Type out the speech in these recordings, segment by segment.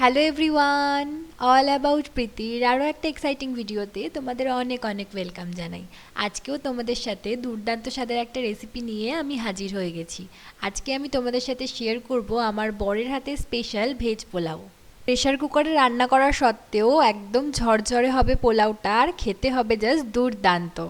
Hello everyone, all about প্রীতির আরও একটা এক্সাইটিং ভিডিওতে তোমাদের অনেক অনেক ওয়েলকাম জানাই। আজকেও তোমাদের সাথে দুর্দান্ত স্বাদের একটা রেসিপি নিয়ে আমি হাজির হয়ে গেছি। আজকে আমি তোমাদের সাথে শেয়ার করব আমার বরের হাতে স্পেশাল ভেজ পোলাও। প্রেশার কুকারে রান্না করা সত্ত্বেও একদম ঝরঝরে হবে পোলাওটা, আর খেতে হবে জাস্ট দুর্দান্ত।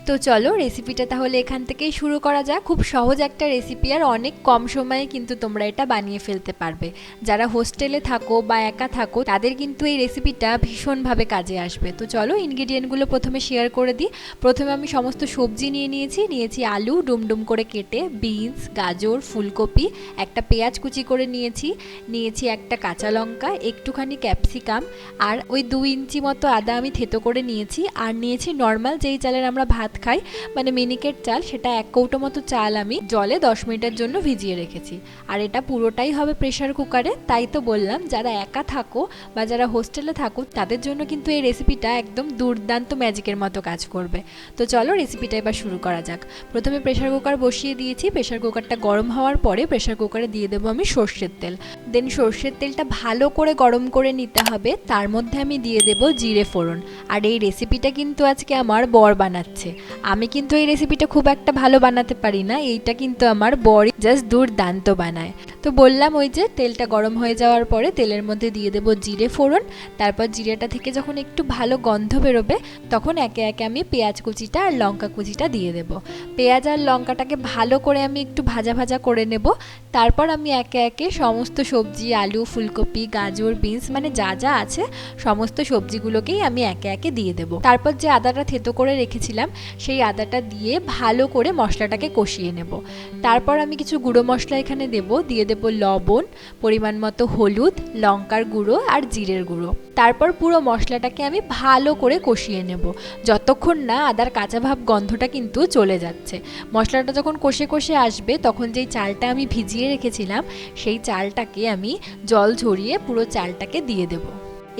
তো চলো রেসিপিটা তাহলে এখান থেকেই শুরু করা যাক। খুব সহজ একটা রেসিপি, আর অনেক কম সময়ে কিন্তু তোমরা এটা বানিয়ে ফেলতে পারবে। যারা হোস্টেলে থাকো বা একা থাকো তাদের কিন্তু এই রেসিপিটা ভীষণভাবে কাজে আসবে। তো চলো ইনগ্রিডিয়েন্টগুলো প্রথমে শেয়ার করে দিই। প্রথমে আমি সমস্ত সবজি নিয়েছি আলু ডুমডুম করে কেটে, বিনস, গাজর, ফুলকপি, একটা পেঁয়াজ কুচি করে নিয়েছি একটা কাঁচা লঙ্কা, একটুখানি ক্যাপসিকাম, আর ওই 2 ইঞ্চি মতো আদা আমি থেতো করে নিয়েছি। আর নিয়েছি নর্মাল যেই চালের আমরা ভাত খাই, মানে মিনিকেট চাল, সেটা 1 কৌটো মতো চাল আমি জলে 10 মিনিটের জন্য ভিজিয়ে রেখেছি। আর এটা পুরোটাই হবে প্রেশার কুকারে। তাই তো বললাম, যারা একা থাকো বা যারা হোস্টেলে থাকো তাদের জন্য কিন্তু এই রেসিপিটা একদম দুর্দান্ত ম্যাজিকের মতো কাজ করবে। তো চলো রেসিপিটা এবার শুরু করা যাক। প্রথমে প্রেশার কুকার বসিয়ে দিয়েছি। প্রেশার কুকারটা গরম হওয়ার পরে প্রেশার কুকারে দিয়ে দেবো আমি সর্ষের তেল। দেন সর্ষের তেলটা ভালো করে গরম করে নিতে হবে। তার মধ্যে আমি দিয়ে দেবো জিরে ফোড়ন। আর এই রেসিপিটা কিন্তু আজকে আমার বর বানাচ্ছে। আমি কিন্তু এই রেসিপিটা খুব একটা ভালো বানাতে পারি না, এইটা কিন্তু আমার বরই জাস্ট দুর্দান্ত বানায়। তো বললাম, ওই যে তেলটা গরম হয়ে যাওয়ার পরে তেলের মধ্যে দিয়ে দেবো জিরে ফোড়ন। তারপর জিরেটা থেকে যখন একটু ভালো গন্ধ বেরোবে তখন একে একে আমি পেঁয়াজ কুচিটা আর লঙ্কা কুচিটা দিয়ে দেবো। পেঁয়াজ আর লঙ্কাটাকে ভালো করে আমি একটু ভাজা ভাজা করে নেব। তারপর আমি একে একে সমস্ত সবজি, আলু, ফুলকপি, গাজর, বিনস, মানে যা যা আছে সমস্ত সবজিগুলোকেই আমি একে একে দিয়ে দেবো। তারপর যে আদাটা থেতো করে রেখেছিলাম সেই আদাটা দিয়ে ভালো করে মশলাটাকে কষিয়ে নেব। তারপর আমি কিছু গুঁড়ো মশলা এখানে দিয়ে দেবো লবণ, পরিমাণ মতো হলুদ, লঙ্কার গুঁড়ো আর জিরের গুঁড়ো। তারপর পুরো মশলাটাকে আমি ভালো করে কষিয়ে নেব যতক্ষণ না আদার কাঁচা ভাব গন্ধটা কিন্তু চলে যাচ্ছে। মশলাটা যখন কষে কষে আসবে তখন যেই চালটা আমি ভিজিয়ে রেখেছিলাম সেই চালটাকে আমি জল ঝরিয়ে পুরো চালটাকে দিয়ে দেবো।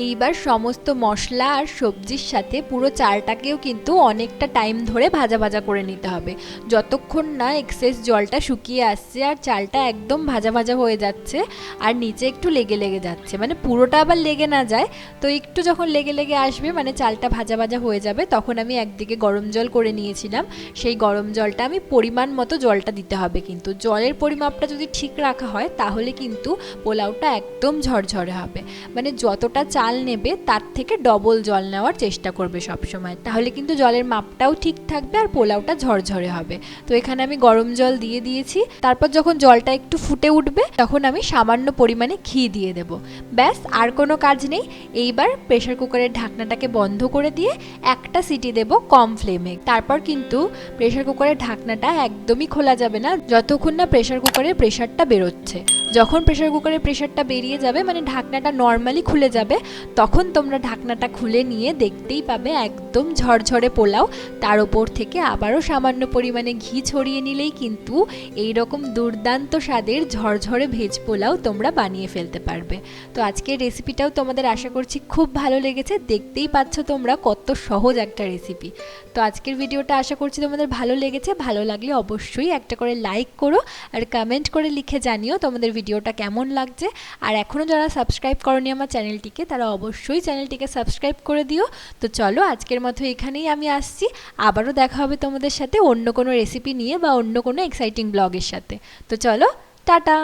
এইবার সমস্ত মশলা আর সবজির সাথে পুরো চালটাকেও কিন্তু অনেকটা টাইম ধরে ভাজা ভাজা করে নিতে হবে, যতক্ষণ না এক্সেস জলটা শুকিয়ে আসছে আর চালটা একদম ভাজা ভাজা হয়ে যাচ্ছে আর নিচে একটু লেগে লেগে যাচ্ছে, মানে পুরোটা আবার লেগে না যায়। তো একটু যখন লেগে লেগে আসবে, মানে চালটা ভাজা ভাজা হয়ে যাবে, তখন আমি একদিকে গরম জল করে নিয়েছিলাম। সেই গরম জলটা আমি পরিমাণ মতো জলটা দিতে হবে, কিন্তু জলের পরিমাপটা যদি ঠিক রাখা হয় তাহলে কিন্তু পোলাওটা একদম ঝরঝরে হবে। মানে যতটা চাল নেবে তার থেকে ডবল জল নেওয়ার চেষ্টা করবে সব সময়, তাহলে কিন্তু জলের মাপটাও ঠিক থাকবে আর পোলাওটা ঝরঝরে হবে। তো এখানে আমি গরম জল দিয়ে দিয়েছি। তারপর যখন জলটা একটু ফুটে উঠবে তখন আমি সামান্য পরিমাণে ঘি দিয়ে দেব। ব্যাস, আর কোনো কাজ নেই। এইবার প্রেশার কুকারের ঢাকনাটাকে বন্ধ করে দিয়ে একটা সিটি দেব কম ফ্লেমে। তারপর কিন্তু প্রেশার কুকারের ঢাকনাটা একদমই খোলা যাবে না যতক্ষণ না প্রেশার কুকারের প্রেশারটা বেরোচ্ছে। যখন প্রেশার কুকারের প্রেশারটা বেরিয়ে যাবে, মানে ঢাকনাটা নর্মালি খুলে যাবে, তখন তোমরা ঢাকনাটা খুলে নিয়ে দেখতেই পাবে একদম ঝরঝরে পোলাও। তার ওপর থেকে আবারও সামান্য পরিমাণে ঘি ছড়িয়ে নিলেই কিন্তু এই রকম দুর্দান্ত স্বাদের ঝরঝরে ভেজ পোলাও তোমরা বানিয়ে ফেলতে পারবে। তো আজকের রেসিপিটাও তোমাদের আশা করছি খুব ভালো লেগেছে। দেখতেই পাচ্ছ তোমরা কত সহজ একটা রেসিপি। তো আজকের ভিডিওটা আশা করছি তোমাদের ভালো লেগেছে। ভালো লাগলে অবশ্যই একটা করে লাইক করো আর কমেন্ট করে লিখে জানিও তোমাদের ভিডিওটা কেমন লাগছে। আর এখনও যারা সাবস্ক্রাইব করনি আমার চ্যানেলটিকে, তারা অবশ্যই চ্যানেলটিকে সাবস্ক্রাইব করে দিও। তো চলো আজকের মতো এখানেই আমি আসছি। আবারও দেখা হবে তোমাদের সাথে অন্য কোনো রেসিপি নিয়ে বা অন্য কোনো এক্সাইটিং ব্লগের সাথে। তো চলো, টাটা।